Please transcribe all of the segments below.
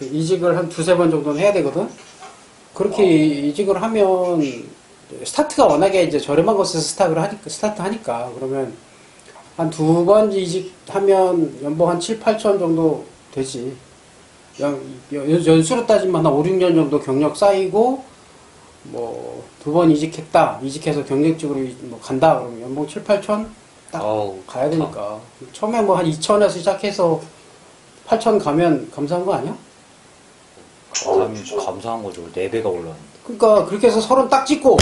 이직을 한 두세 번 정도는 해야 되거든. 그렇게 이직을 하면 스타트가 워낙에 이제 저렴한 곳에서 스타트 하니까 그러면 한 두 번 이직하면 연봉 한 7, 8천 정도 되지. 연수로 따지면 한 5, 6년 정도 경력 쌓이고 뭐 두 번 이직해서 경력직으로 뭐 간다 그러면 연봉 7, 8천 딱 가야 되니까. 처음에 뭐 한 2천에서 시작해서 8천 가면 감사한 거 아니야? 감사한 거죠. 4배가 올라왔는데. 그러니까 그렇게 해서 30 딱 찍고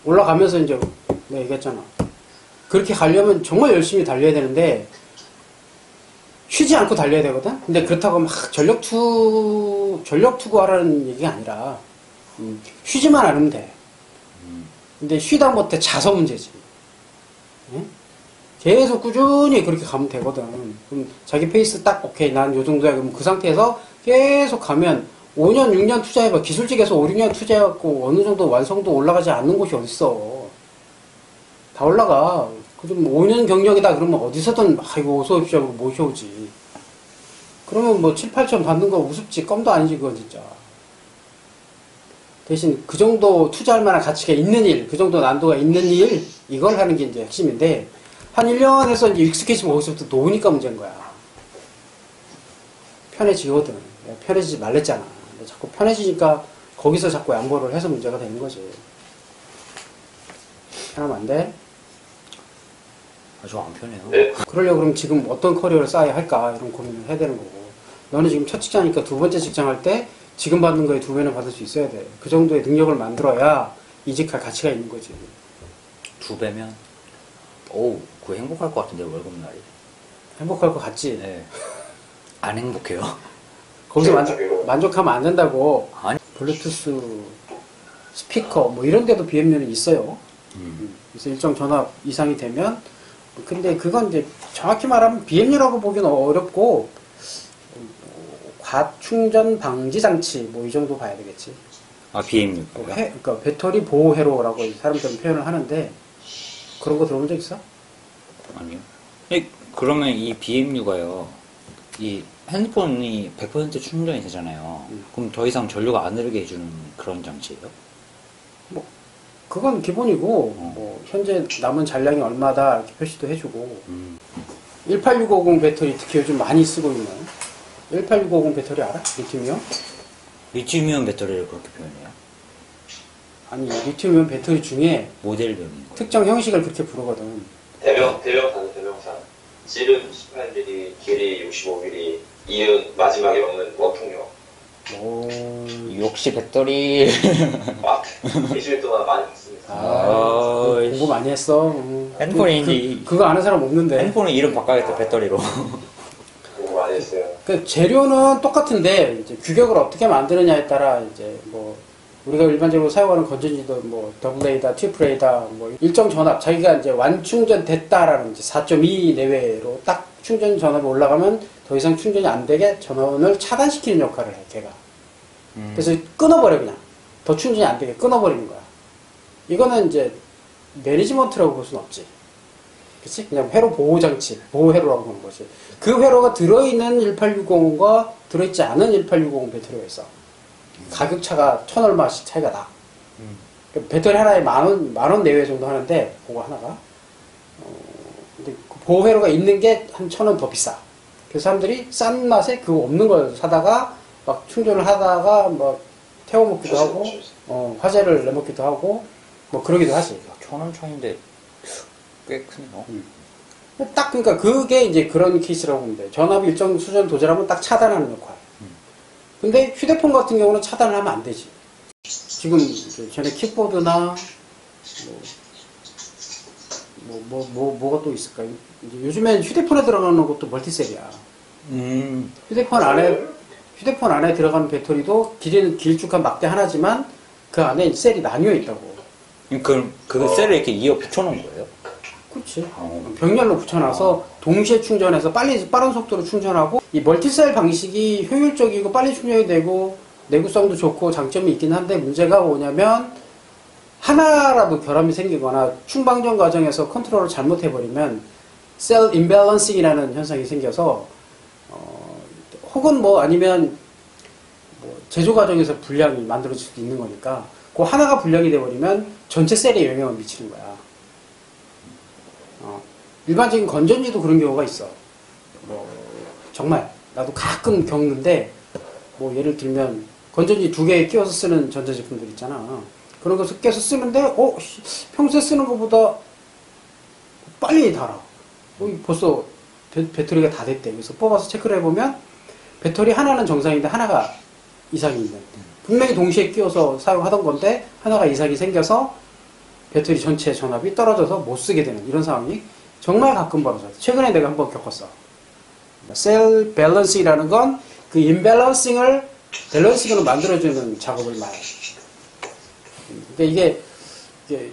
올라가면서 이제 내가 얘기했잖아. 그렇게 가려면 정말 열심히 달려야 되는데 쉬지 않고 달려야 되거든. 근데 그렇다고 막 전력 투구하라는 얘기가 아니라 쉬지만 않으면 돼. 근데 쉬다 못해 자서 문제지. 응? 계속 꾸준히 그렇게 가면 되거든. 그럼 자기 페이스 딱 오케이 난 요 정도야. 그럼 그 상태에서 계속 가면 5년 6년 투자해봐. 기술직에서 5, 6년 투자해갖고 어느 정도 완성도 올라가지 않는 곳이 어딨어. 다 올라가. 그럼 5년 경력이다 그러면 어디서든 아이고 어서 오십시오 하고 모셔오지. 그러면 뭐 7, 8천 받는 거 우습지. 껌도 아니지 그건 진짜. 대신 그 정도 투자할 만한 가치가 있는 일, 그 정도 난도가 있는 일, 이걸 하는 게 이제 핵심인데 한 1년 해서 이제 익숙해지면 거기서부터 놓으니까 문제인 거야. 편해지거든. 편해지지 말랬잖아. 근데 자꾸 편해지니까 거기서 자꾸 양보를 해서 문제가 되는 거지. 편하면 안 돼? 저 안 편해요. 네. 그러려고 그럼 지금 어떤 커리어를 쌓아야 할까 이런 고민을 해야 되는 거고. 너는 지금 첫 직장이니까 두 번째 직장 할 때 지금 받는 거에 2배는 받을 수 있어야 돼. 그 정도의 능력을 만들어야 이직할 가치가 있는 거지. 2배면 그거 행복할 것 같은데 월급날이. 행복할 것 같지? 네. 안 행복해요. 거기서 만족하면 안 된다고. 아니. 블루투스 스피커 뭐 이런 데도 BMU는 있어요. 그래서 일정 전압 이상이 되면 근데 그건 이제 정확히 말하면 BMU라고 보기는 어렵고 과충전 방지 장치 뭐 이 정도 봐야 되겠지. BMU. 그러니까 배터리 보호 회로라고 사람들은 표현을 하는데 그런 거 들어본 적 있어? 아니요. 그러면 이 BMU가요. 이 핸드폰이 100% 충전이 되잖아요. 그럼 더 이상 전류가 안 흐르게 해주는 그런 장치예요? 뭐 그건 기본이고 뭐 현재 남은 잔량이 얼마다 이렇게 표시도 해주고 18650 배터리 특히 요즘 많이 쓰고 있는 18650 배터리 알아? 리튬이온? 리튬이온 배터리를 그렇게 표현해요? 아니 리튬이온 배터리 중에 모델명인 거예요? 특정 형식을 그렇게 부르거든. 대명사. 질은 18mm, 길이 65mm, 이은 마지막 영은 원통형. 역시 배터리. 일주일 동안 많이 봤습니다. 공부 많이 했어. 핸드폰이 그거 아는 사람 없는데. 핸드폰은 이름 바꿔야겠다 배터리로. 공부 많이 했어요. 그 재료는 똑같은데 이제 규격을 어떻게 만드느냐에 따라 이제 뭐 우리가 일반적으로 사용하는 건전지도 뭐 더블A다, 트리플A다 뭐 일정 전압 자기가 이제 완충전 됐다라는 이제 4.2 내외로 딱 충전 전압이 올라가면 더 이상 충전이 안 되게 전원을 차단시키는 역할을 해 걔가. 그래서 끊어버려 그냥. 더 충전이 안 되게 끊어버리는 거야. 이거는 이제 매니지먼트라고 볼 수는 없지. 그치? 그냥 회로 보호장치, 보호회로라고 보는 거지. 그 회로가 들어있는 1860과 들어있지 않은 1860 배터리가 있어. 가격 차가 1,000 얼마씩 차이가 나. 배터리 하나에 만 원 내외 정도 하는데, 그거 하나가. 근데 그 보호회로가 있는 게 한 1,000원 더 비싸. 그래서 사람들이 싼 맛에 그거 없는 걸 사다가, 막 충전을 하다가, 뭐, 태워먹기도 하고, 화재를 내먹기도 하고, 뭐, 그러기도 하지. 1,000원 차인데 꽤 크네요. 딱 그러니까 그게 이제 그런 케이스라고 보면 돼. 전압이 일정 수준 도달하면 딱 차단하는 역할. 근데 휴대폰 같은 경우는 차단을 하면 안 되지. 지금 전에 킥보드나 뭐가 또 있을까? 이제 요즘엔 휴대폰에 들어가는 것도 멀티셀이야. 휴대폰 안에 들어가는 배터리도 길쭉한 막대 하나지만 그 안에 셀이 나뉘어 있다고. 그 셀을 이렇게 이어 붙여놓은 거예요? 그렇지. 병렬로 붙여놔서 동시에 충전해서 빠른 속도로 충전하고 이 멀티셀 방식이 효율적이고 빨리 충전이 되고 내구성도 좋고 장점이 있긴 한데 문제가 뭐냐면 하나라도 결함이 생기거나 충방전 과정에서 컨트롤을 잘못해버리면 셀 임밸런싱이라는 현상이 생겨서 혹은 뭐 아니면 뭐 제조 과정에서 불량이 만들어질 수도 있는 거니까 그 하나가 불량이 돼버리면 전체 셀에 영향을 미치는 거야. 일반적인 건전지도 그런 경우가 있어. 뭐 정말 나도 가끔 겪는데 뭐 예를 들면 건전지 2개 끼워서 쓰는 전자제품들 있잖아. 그런 것을 끼워서 쓰는데 평소에 쓰는 것보다 빨리 닳아. 벌써 배터리가 다 됐대. 그래서 뽑아서 체크를 해보면 배터리 하나는 정상인데 하나가 이상이 있는. 분명히 동시에 끼워서 사용하던 건데 하나가 이상이 생겨서 배터리 전체 전압이 떨어져서 못 쓰게 되는 이런 상황이 정말 가끔 벌어져요. 최근에 내가 한번 겪었어. 셀 밸런싱이라는 건 그 임밸런싱을 밸런싱으로 만들어주는 작업을 말해. 그러니까 이게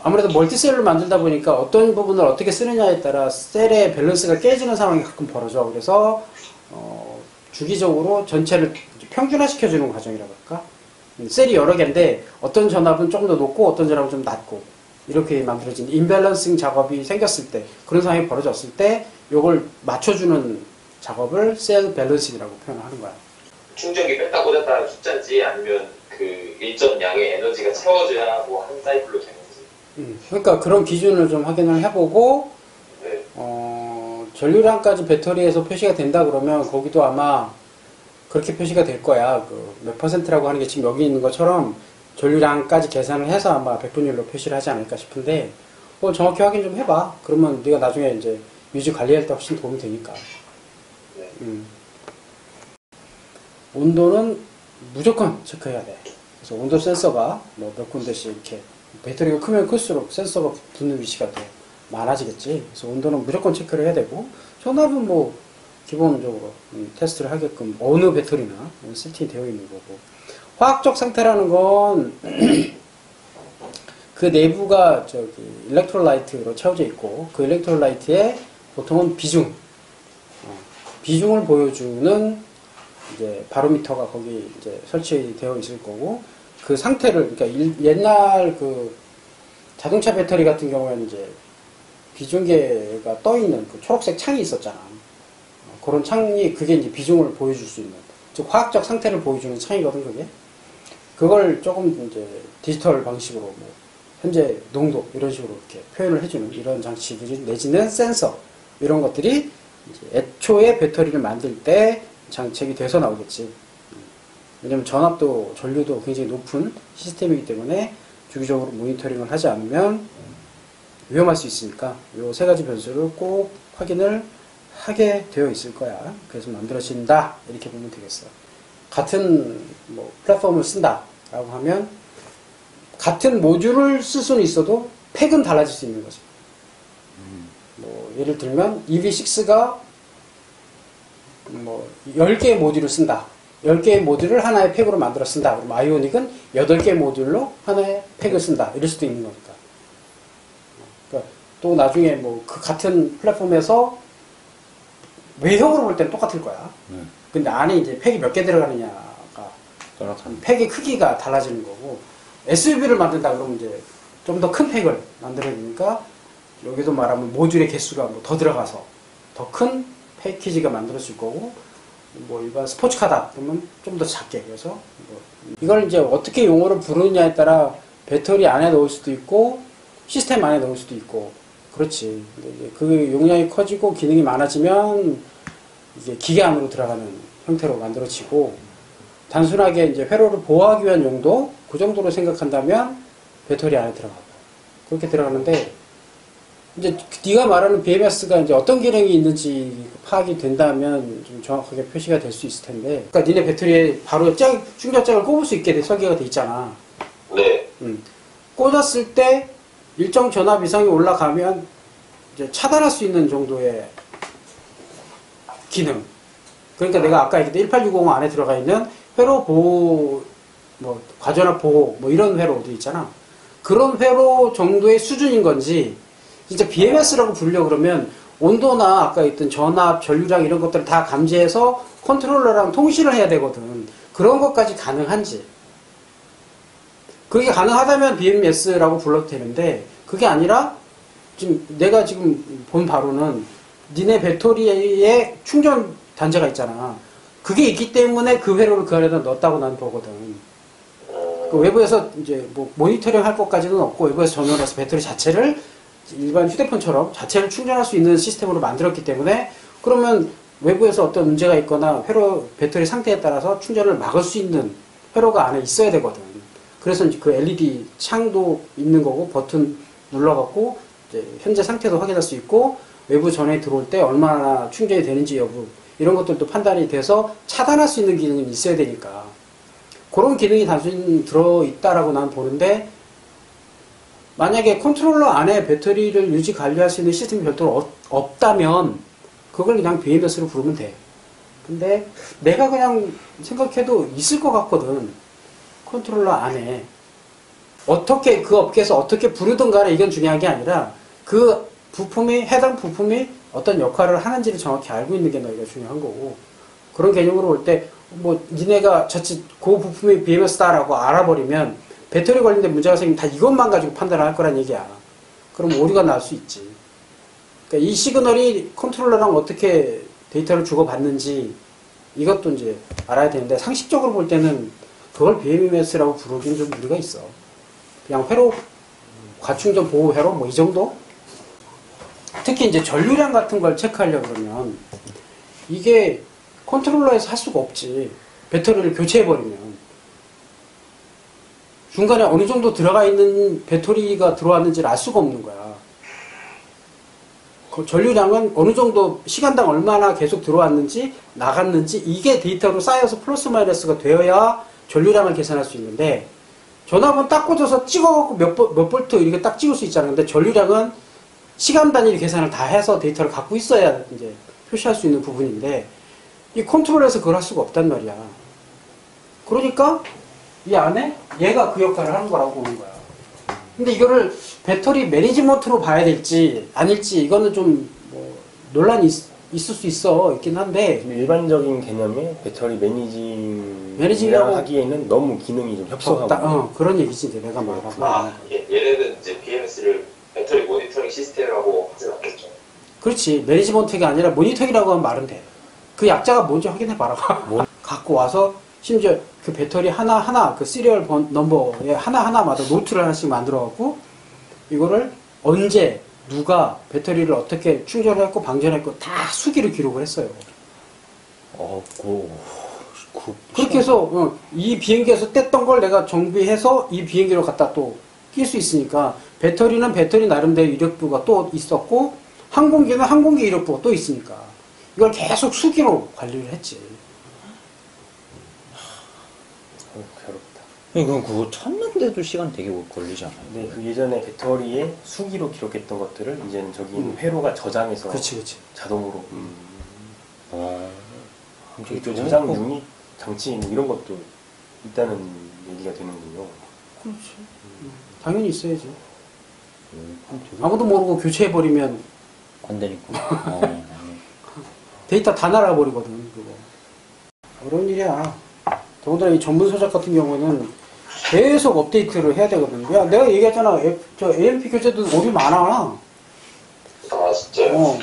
아무래도 멀티셀을 만들다 보니까 어떤 부분을 어떻게 쓰느냐에 따라 셀의 밸런스가 깨지는 상황이 가끔 벌어져. 그래서 주기적으로 전체를 평준화시켜주는 과정이라고 할까? 셀이 여러 개인데 어떤 전압은 조금 더 높고 어떤 전압은 좀 낮고 이렇게 만들어진 임밸런싱 작업이 생겼을 때 그런 상황이 벌어졌을 때 이걸 맞춰주는 작업을 셀 밸런싱이라고 표현하는 거야. 충전기 뺐다 꽂았다는 숫자인지 아니면 그 일정 양의 에너지가 채워져야 뭐 한 사이클로 되는 거지. 그러니까 그런 기준을 좀 확인을 해보고 네. 전류량까지 배터리에서 표시가 된다 그러면 거기도 아마 그렇게 표시가 될 거야. 그 몇 퍼센트라고 하는 게 지금 여기 있는 것처럼 전류량까지 계산을 해서 아마 백분율로 표시를 하지 않을까 싶은데 정확히 확인 좀 해봐. 그러면 네가 나중에 이제 유지 관리할 때 훨씬 도움이 되니까. 네. 온도는 무조건 체크해야 돼. 그래서 온도 센서가 뭐 몇 군데씩 이렇게 배터리가 크면 클수록 센서가 붙는 위치가 더 많아지겠지. 그래서 온도는 무조건 체크를 해야 되고 전압은 뭐 기본적으로 테스트를 하게끔 어느 배터리나 세팅이 되어 있는 거고 화학적 상태라는 건 그 내부가 저기 일렉트로라이트로 채워져 있고 그 일렉트로라이트에 보통은 비중을 보여주는 이제 바로미터가 거기 이제 설치되어 있을 거고 그 상태를 그러니까 옛날 그 자동차 배터리 같은 경우에는 이제 비중계가 떠 있는 그 초록색 창이 있었잖아. 그런 창이 그게 이제 비중을 보여줄 수 있는 즉 화학적 상태를 보여주는 창이거든 그게. 그걸 조금 이제 디지털 방식으로 뭐 현재 농도 이런 식으로 이렇게 표현을 해주는 이런 장치들이 내지는 센서 이런 것들이 이제 애초에 배터리를 만들 때 장착이 돼서 나오겠지. 왜냐면 전압도 전류도 굉장히 높은 시스템이기 때문에 주기적으로 모니터링을 하지 않으면 위험할 수 있으니까 이 세 가지 변수를 꼭 확인을 하게 되어 있을 거야. 그래서 만들어진다 이렇게 보면 되겠어. 같은 뭐 플랫폼을 쓴다라고 하면 같은 모듈을 쓸 수는 있어도 팩은 달라질 수 있는 거지. 뭐 예를 들면 EV6가 뭐 10개의 모듈을 쓴다. 10개의 모듈을 하나의 팩으로 만들어 쓴다. 그럼 아이오닉은 8개의 모듈로 하나의 팩을 쓴다. 이럴 수도 있는 거니까. 그러니까 또 나중에 뭐 그 같은 플랫폼에서 외형으로 볼 때는 똑같을 거야. 근데 안에 이제 팩이 몇 개 들어가느냐가 팩의 크기가 달라지는 거고 SUV를 만든다 그러면 이제 좀 더 큰 팩을 만들어야 되니까 여기도 말하면 모듈의 개수가 뭐 더 들어가서 더 큰 패키지가 만들어질 거고 뭐 일반 스포츠카다 그러면 좀 더 작게 그래서 뭐 이걸 이제 어떻게 용어를 부르느냐에 따라 배터리 안에 넣을 수도 있고 시스템 안에 넣을 수도 있고 그렇지. 근데 이제 그 용량이 커지고 기능이 많아지면 이게 기계 안으로 들어가는 형태로 만들어지고 단순하게 이제 회로를 보호하기 위한 용도 그 정도로 생각한다면 배터리 안에 들어가고 그렇게 들어가는데 이제 네가 말하는 BMS가 이제 어떤 기능이 있는지 파악이 된다면 좀 정확하게 표시가 될 수 있을 텐데 그러니까 니네 배터리에 바로 충전잭을 꼽을 수 있게 설계가 돼 있잖아. 네. 꽂았을 때 일정 전압 이상이 올라가면 이제 차단할 수 있는 정도의 기능. 그러니까 내가 아까 얘기했던 18650 안에 들어가 있는 회로 보호, 뭐 과전압 보호, 뭐 이런 회로도 있잖아. 그런 회로 정도의 수준인 건지 진짜 BMS라고 부르려 그러면 온도나 아까 있던 전압, 전류량 이런 것들을 다 감지해서 컨트롤러랑 통신을 해야 되거든. 그런 것까지 가능한지. 그게 가능하다면 BMS라고 불러도 되는데 그게 아니라 지금 내가 지금 본 바로는 니네 배터리에 충전 단자가 있잖아. 그게 있기 때문에 그 회로를 그 안에다 넣었다고 난 보거든. 그 외부에서 이제 뭐 모니터링 할 것까지는 없고 외부에서 전원해서 배터리 자체를 일반 휴대폰처럼 자체를 충전할 수 있는 시스템으로 만들었기 때문에 그러면 외부에서 어떤 문제가 있거나 회로 배터리 상태에 따라서 충전을 막을 수 있는 회로가 안에 있어야 되거든. 그래서 이제 그 LED 창도 있는 거고 버튼 눌러갖고 이제 현재 상태도 확인할 수 있고 외부 전원이 들어올 때 얼마나 충전이 되는지 여부 이런 것들도 판단이 돼서 차단할 수 있는 기능은 있어야 되니까 그런 기능이 단순히 들어있다라고 난 보는데 만약에 컨트롤러 안에 배터리를 유지 관리할 수 있는 시스템이 별도로 없다면 그걸 그냥 BMS로 부르면 돼. 근데 내가 그냥 생각해도 있을 것 같거든. 컨트롤러 안에. 어떻게 그 업계에서 어떻게 부르든 간에 이건 중요한 게 아니라 그 부품이 해당 부품이 어떤 역할을 하는지를 정확히 알고 있는 게 너희가 중요한 거고 그런 개념으로 올 때 뭐 니네가 자칫 그 부품이 BMS다라고 알아버리면 배터리 관련된 문제가 생기면 다 이것만 가지고 판단을 할 거란 얘기야. 그럼 오류가 날 수 있지. 그러니까 이 시그널이 컨트롤러랑 어떻게 데이터를 주고받는지 이것도 이제 알아야 되는데 상식적으로 볼 때는 그걸 BMS라고 부르기는 좀 무리가 있어. 그냥 회로, 과충전 보호 회로 뭐 이 정도? 특히 이제 전류량 같은 걸 체크하려고 그러면 이게 컨트롤러에서 할 수가 없지. 배터리를 교체해버리면. 중간에 어느 정도 들어가 있는 배터리가 들어왔는지를 알 수가 없는 거야. 그 전류량은 어느 정도 시간당 얼마나 계속 들어왔는지 나갔는지 이게 데이터로 쌓여서 플러스 마이너스가 되어야 전류량을 계산할 수 있는데 전압은 딱 꽂아서 찍어갖고 몇 볼트 이렇게 딱 찍을 수 있잖아. 근데 전류량은 시간 단위로 계산을 다 해서 데이터를 갖고 있어야 이제 표시할 수 있는 부분인데 이 컨트롤에서 그걸 할 수가 없단 말이야. 그러니까 이 안에 얘가 그 역할을 하는 거라고 보는 거야. 근데 이거를 배터리 매니지먼트로 봐야 될지 아닐지 이거는 좀 뭐 논란이 있을 수 있긴 한데 일반적인 개념의 배터리 매니징이라고 매니징이라고 하기에는 너무 기능이 좀 협소하고 그런 얘기지 이제 내가 말하고. 얘네는 이제 BMS를 배터리 모니터링 시스템이라고 하진 않겠죠. 그렇지. 매니지먼트가 아니라 모니터링이라고 하면 말은 돼. 그 약자가 뭔지 확인해봐라. 갖고 와서 심지어 그 배터리 하나하나 그 시리얼 넘버에 하나하나마다 노트를 하나씩 만들어갖고 이거를 언제 누가 배터리를 어떻게 충전했고 방전했고 다 수기로 기록을 했어요. 그렇게 해서 이 비행기에서 뗐던 걸 내가 정비해서 이 비행기로 갖다 또 낄 수 있으니까 배터리는 배터리 나름대로 이력부가 또 있었고 항공기는 항공기 이력부가 또 있으니까 이걸 계속 수기로 관리를 했지. 괴롭다. 그럼 그거 찾는데도 시간 되게 걸리지 않아요? 네, 그 예전에 배터리에 수기로 기록했던 것들을 이제는 저기 있는 회로가 저장해서 그렇지. 자동으로 되게 또 좋은 저장 거. 유닛 장치 뭐 이런 것도 있다는 얘기가 되는군요. 그렇지. 당연히 있어야지. 되게 아무도 모르고 교체해버리면 안 되니까. 데이터 다 날아버리거든, 그거. 어려운 일이야. 더군다나 이 전문 서적 같은 경우는 계속 업데이트를 해야 되거든. 야, 내가 얘기했잖아. 저 AMP 교체도 오류 많아. 아 진짜요?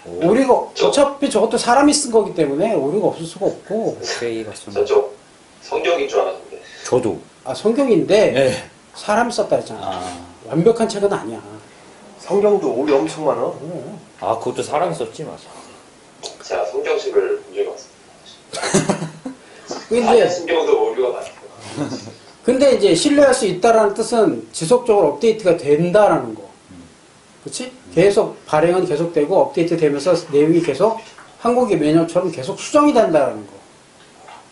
오류가, 어차피 저것도 사람이 쓴 거기 때문에 오류가 없을 수가 없고. 오케이, 봤습니다. 저쪽 성경인 줄 알았는데. 저도. 아, 성경인데, 네. 사람이 썼다 했잖아. 아, 완벽한 책은 아니야. 성경도 오류 엄청 많아. 아, 그것도 사람이 썼지, 맞아. 제가 성경식을 본 적이 없습니다. 근데, 성경도 오류가 많아요. 근데 이제 신뢰할 수 있다라는 뜻은 지속적으로 업데이트가 된다라는 거. 그치? 계속 발행은 계속되고 업데이트 되면서 내용이 계속 한국의 매뉴얼처럼 계속 수정이 된다라는 거.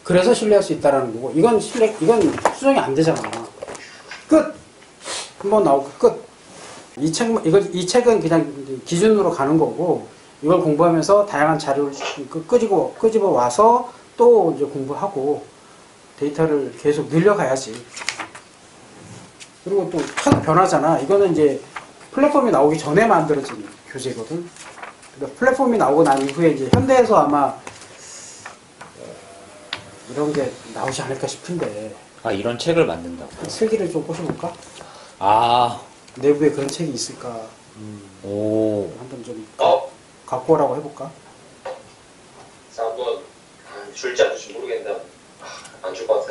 그래서 신뢰할 수 있다라는 거고. 이건 수정이 안 되잖아. 끝! 한번 나오고 끝! 이 책은 그냥 기준으로 가는 거고, 이걸 공부하면서 다양한 자료를 끄집어 와서 또 이제 공부하고, 데이터를 계속 늘려가야지. 그리고 또 하도 변하잖아. 이거는 이제 플랫폼이 나오기 전에 만들어진 교재거든. 그러니까 플랫폼이 나오고 난 이후에 이제 현대에서 아마 이런 게 나오지 않을까 싶은데. 아, 이런 책을 만든다고. 슬기를 좀 꼬셔볼까? 아, 내부에 그런 책이 있을까? 오. 한번 좀 어? 갖고 오라고 해볼까? 자 한번 줄지 안 줄지 모르겠는데 안 줄 것